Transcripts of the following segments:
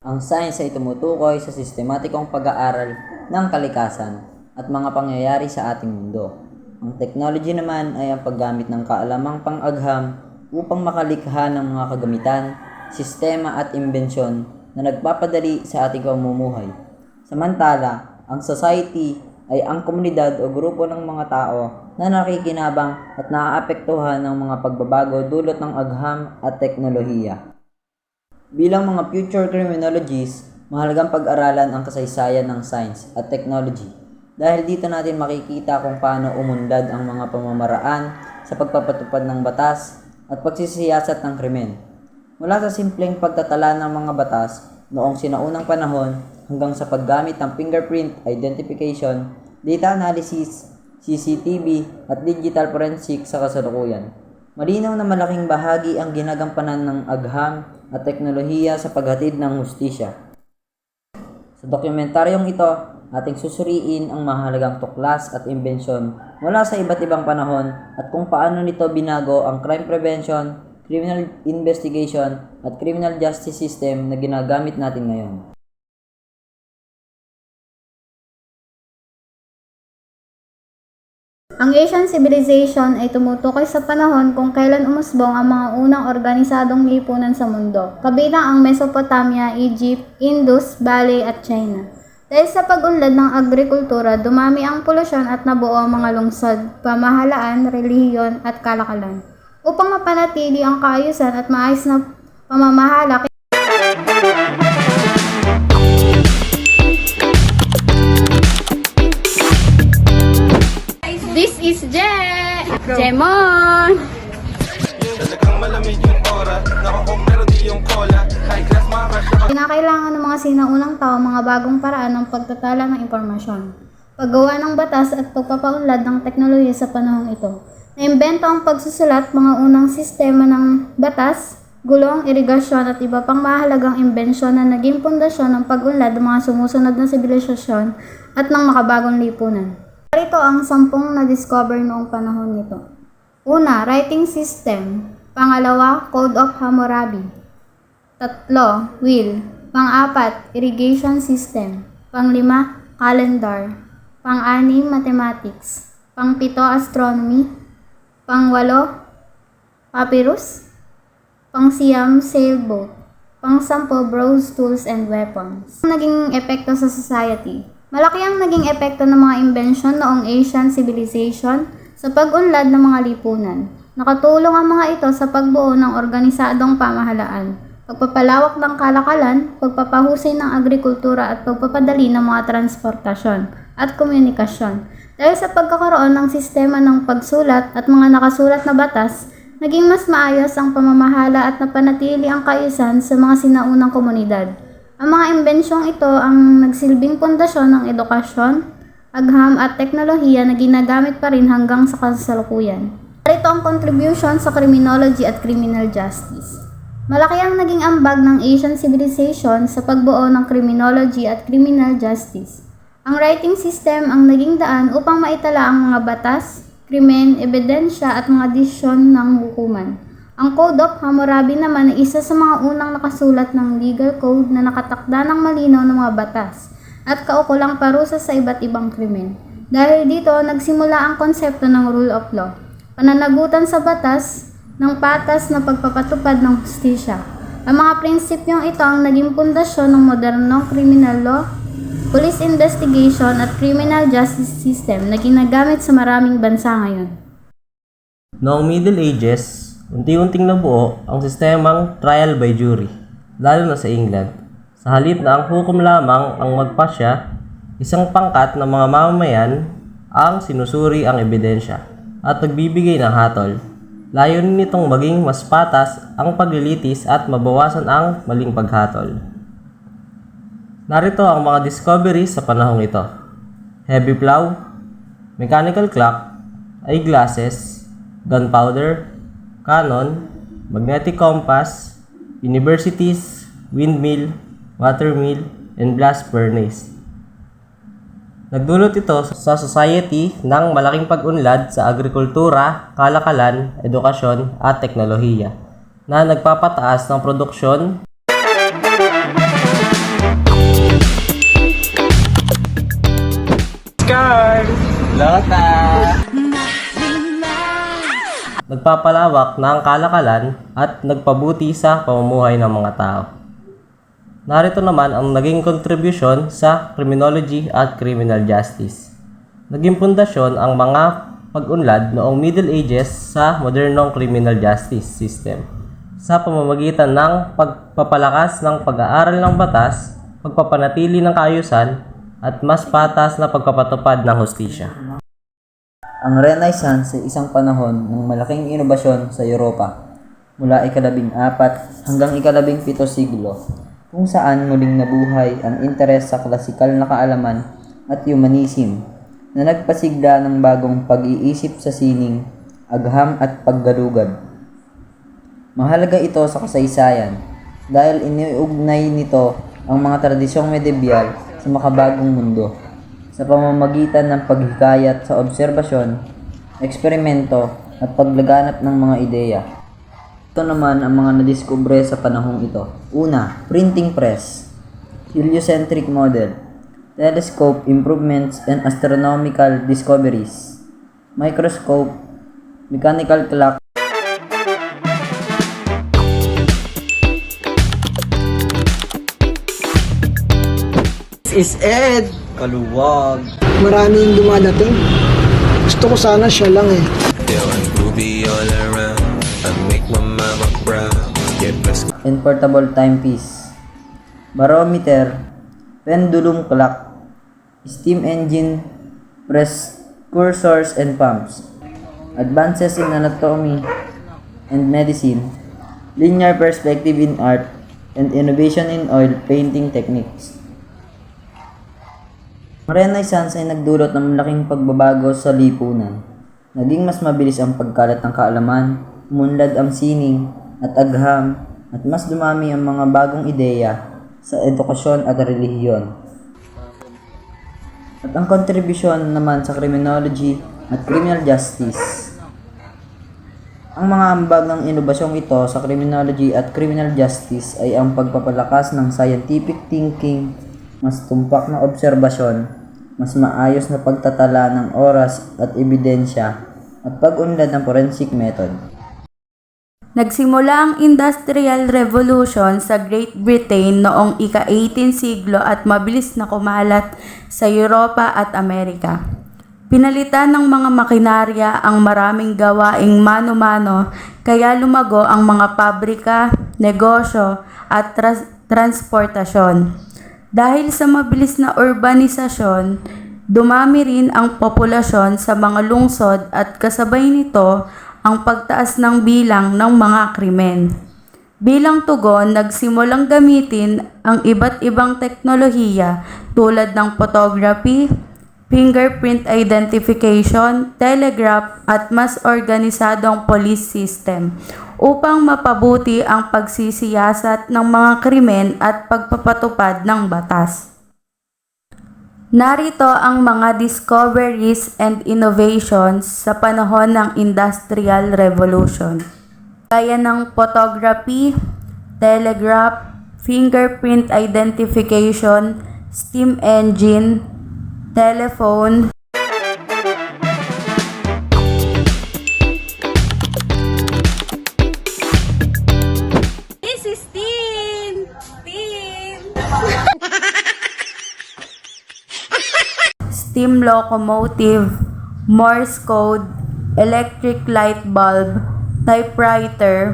Ang science ay tumutukoy sa sistematikong pag-aaral ng kalikasan at mga pangyayari sa ating mundo. Ang technology naman ay ang paggamit ng kaalamang pang-agham upang makalikha ng mga kagamitan, sistema at imbensyon na nagpapadali sa ating pamumuhay. Samantala, ang society ay ang komunidad o grupo ng mga tao na nakikinabang at naaapektuhan ng mga pagbabago dulot ng agham at teknolohiya. Bilang mga future criminologists, mahalagang pag-aralan ang kasaysayan ng science at technology dahil dito natin makikita kung paano umunlad ang mga pamamaraan sa pagpapatupad ng batas at pagsisiyasat ng krimen. Mula sa simpleng pagtatala ng mga batas noong sinaunang panahon hanggang sa paggamit ng fingerprint identification, data analysis, CCTV at digital forensic sa kasalukuyan. Malinaw na malaking bahagi ang ginagampanan ng agham at teknolohiya sa paghatid ng hustisya. Sa dokumentaryong ito, ating susuriin ang mahalagang tuklas at imbensyon mula sa iba't ibang panahon at kung paano nito binago ang crime prevention, criminal investigation at criminal justice system na ginagamit natin ngayon. Ang Asian civilization ay tumutukoy sa panahon kung kailan umusbong ang mga unang organisadong lipunan sa mundo, kabilang ang Mesopotamia, Egypt, Indus Valley at China. Dahil sa pag-unlad ng agrikultura, dumami ang polusyon at nabuo ang mga lungsod, pamahalaan, relihiyon at kalakalan. Upang mapanatili ang kaayusan at maayos na pamamahala, this is Jemon! Kinakailangan ng mga sinaunang tao mga bagong paraan ng pagtatala ng impormasyon, paggawa ng batas at pagpapaunlad ng teknolohiya sa panahong ito. Naimbento ang pagsusulat, mga unang sistema ng batas, gulong, irigasyon at iba pang mahalagang imbensyon na naging pundasyon ng pag-unlad ng mga sumusunod na sibilisasyon at ng makabagong lipunan. Ito ang 10 na-discover noong panahon nito. Una, writing system. Pangalawa, Code of Hammurabi. 3, wheel. Pang-4, irrigation system. Pang-5, calendar. Pang-6, mathematics. Pang-7, astronomy. Pang-8, papyrus. Pang-9, sailboat. Pang-10, bronze tools and weapons. Naging epekto sa society. Malaki ang naging epekto ng mga imbensyon noong Asian civilization sa pag-unlad ng mga lipunan. Nakatulong ang mga ito sa pagbuo ng organisadong pamahalaan, pagpapalawak ng kalakalan, pagpapahusay ng agrikultura at pagpapadali ng mga transportasyon at komunikasyon. Dahil sa pagkakaroon ng sistema ng pagsulat at mga nakasulat na batas, naging mas maayos ang pamamahala at napanatili ang kaayusan sa mga sinaunang komunidad. Ang mga imbensyong ito ang nagsilbing pundasyon ng edukasyon, agham at teknolohiya na ginagamit pa rin hanggang sa kasalukuyan. Ito ang contribution sa criminology at criminal justice. Malaki ang naging ambag ng Asian civilization sa pagbuo ng criminology at criminal justice. Ang writing system ang naging daan upang maitala ang mga batas, krimen, ebidensya at mga desisyon ng hukuman. Ang Code of Hammurabi naman ay isa sa mga unang nakasulat ng legal code na nakatakda ng malinaw ng mga batas at kaukulang parusa sa iba't ibang krimen. Dahil dito, nagsimula ang konsepto ng rule of law, pananagutan sa batas ng patas na pagpapatupad ng hustisya. Ang mga prinsipyong ito ang naging pundasyon ng modernong criminal law, police investigation at criminal justice system na ginagamit sa maraming bansa ngayon. Noong Middle Ages, unti-unting nabuo ang sistemang trial by jury, lalo na sa England. Sa halip na ang hukom lamang ang magpasya, isang pangkat ng mga mamamayan ang sinusuri ang ebidensya at nagbibigay ng hatol. Layunin nitong maging mas patas ang paglilitis at mabawasan ang maling paghatol. Narito ang mga discoveries sa panahong ito: heavy plow, mechanical clock, eyeglasses, gunpowder, cannon, magnetic compass, universities, windmill, watermill, and blast furnace. Nagdulot ito sa society ng malaking pag-unlad sa agrikultura, kalakalan, edukasyon at teknolohiya na nagpapataas ng produksyon Nagpapalawak ng kalakalan at nagpabuti sa pamumuhay ng mga tao. Narito naman ang naging kontribusyon sa criminology at criminal justice. Naging pundasyon ang mga pag-unlad noong Middle Ages sa modernong criminal justice system sa pamamagitan ng pagpapalakas ng pag-aaral ng batas, pagpapanatili ng kaayusan, at mas patas na pagpapatupad ng hustisya. Ang Renaissance ay isang panahon ng malaking inobasyon sa Europa mula ika-14 hanggang ika-17 siglo, kung saan muling nabuhay ang interes sa klasikal na kaalaman at humanism na nagpasigla ng bagong pag-iisip sa sining, agham at paggalugad. Mahalaga ito sa kasaysayan dahil iniugnay nito ang mga tradisyong medibyal sa makabagong mundo sa pamamagitan ng paghikayat sa obserbasyon, eksperimento at paglaganap ng mga ideya. Ito naman ang mga nadiskubre sa panahong ito. Una, printing press, heliocentric model, telescope improvements and astronomical discoveries, microscope, mechanical clock. Is Ed. Kaluwag. Maraming dumadating. Gusto ko sana siya lang eh. And portable timepiece, barometer, pendulum clock, steam engine, press cursors and pumps, advances in anatomy and medicine, linear perspective in art, and innovation in oil painting techniques. Ang Renaissance ay nagdulot ng malaking pagbabago sa lipunan. Naging mas mabilis ang pagkalat ng kaalaman, umunlad ang sining at agham, at mas dumami ang mga bagong ideya sa edukasyon at relihiyon. At ang kontribusyon naman sa criminology at criminal justice. Ang mga ambag ng inobasyong ito sa criminology at criminal justice ay ang pagpapalakas ng scientific thinking, mas tumpak na obserbasyon, mas maayos na pagtatala ng oras at ebidensya, at pag-unlad ng forensic method. Nagsimula ang Industrial Revolution sa Great Britain noong ika-18 siglo at mabilis na kumalat sa Europa at Amerika. Pinalitan ng mga makinarya ang maraming gawaing mano-mano, kaya lumago ang mga pabrika, negosyo at transportasyon. Dahil sa mabilis na urbanisasyon, dumami rin ang populasyon sa mga lungsod at kasabay nito ang pagtaas ng bilang ng mga krimen. Bilang tugon, nagsimulang gamitin ang iba't ibang teknolohiya tulad ng photography, fingerprint identification, telegraph at mas organisadong police system upang mapabuti ang pagsisiyasat ng mga krimen at pagpapatupad ng batas. Narito ang mga discoveries and innovations sa panahon ng Industrial Revolution, gaya ng photography, telegraph, fingerprint identification, steam engine, telephone, This is Tin! steam locomotive, Morse code, electric light bulb, typewriter,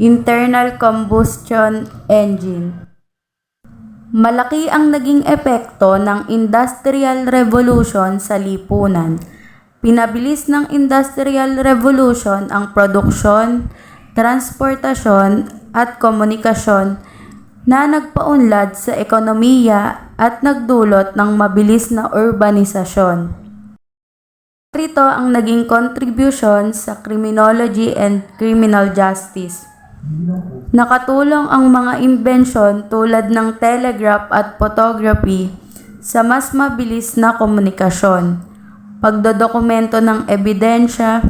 internal combustion engine. Malaki ang naging epekto ng Industrial Revolution sa lipunan. Pinabilis ng Industrial Revolution ang produksyon, transportasyon at komunikasyon na nagpaunlad sa ekonomiya at nagdulot ng mabilis na urbanisasyon. Ito ang naging contribution sa criminology and criminal justice. Nakatulong ang mga imbensyon tulad ng telegraph at photography sa mas mabilis na komunikasyon, pagdodokumento ng ebidensya,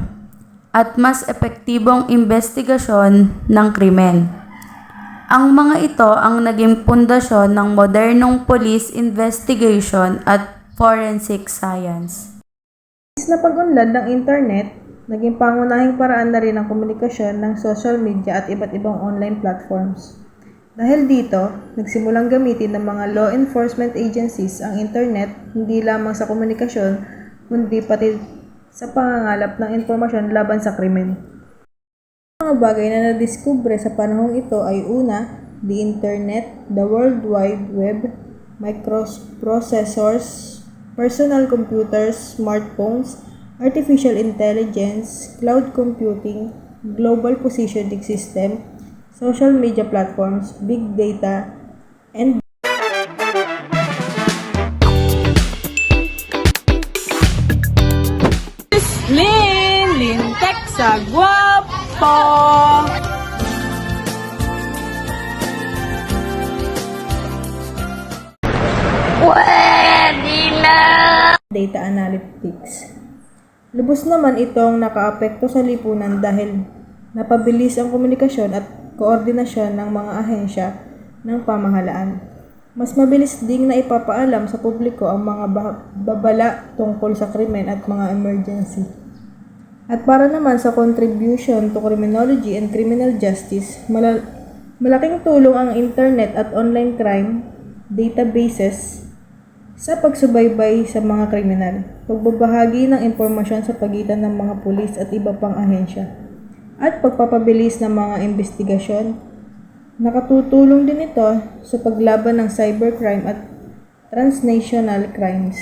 at mas epektibong investigasyon ng krimen. Ang mga ito ang naging pundasyon ng modernong police investigation at forensic science. Na pag-unlad ng internet, naging pangunahing paraan na rin ang komunikasyon ng social media at iba't ibang online platforms. Dahil dito, nagsimulang gamitin ng mga law enforcement agencies ang internet hindi lamang sa komunikasyon, kundi pati sa pangangalap ng impormasyon laban sa krimen. Mga bagay na nadiskubre sa panahong ito ay una, the internet, the World Wide Web, microprocessors, personal computers, smartphones, artificial intelligence, cloud computing, global positioning system, social media platforms, big data, and Lintek sa guwapo. data analytics. Lubos naman itong nakaapekto sa lipunan dahil napabilis ang komunikasyon at koordinasyon ng mga ahensya ng pamahalaan. Mas mabilis ding na ipapaalam sa publiko ang mga babala tungkol sa krimen at mga emergency. At para naman sa contribution to criminology and criminal justice, malaking tulong ang internet at online crime databases sa pagsubaybay sa mga kriminal, pagbabahagi ng impormasyon sa pagitan ng mga pulis at iba pang ahensya, at pagpapabilis ng mga investigasyon. Nakatutulong din ito sa paglaban ng cybercrime at transnational crimes.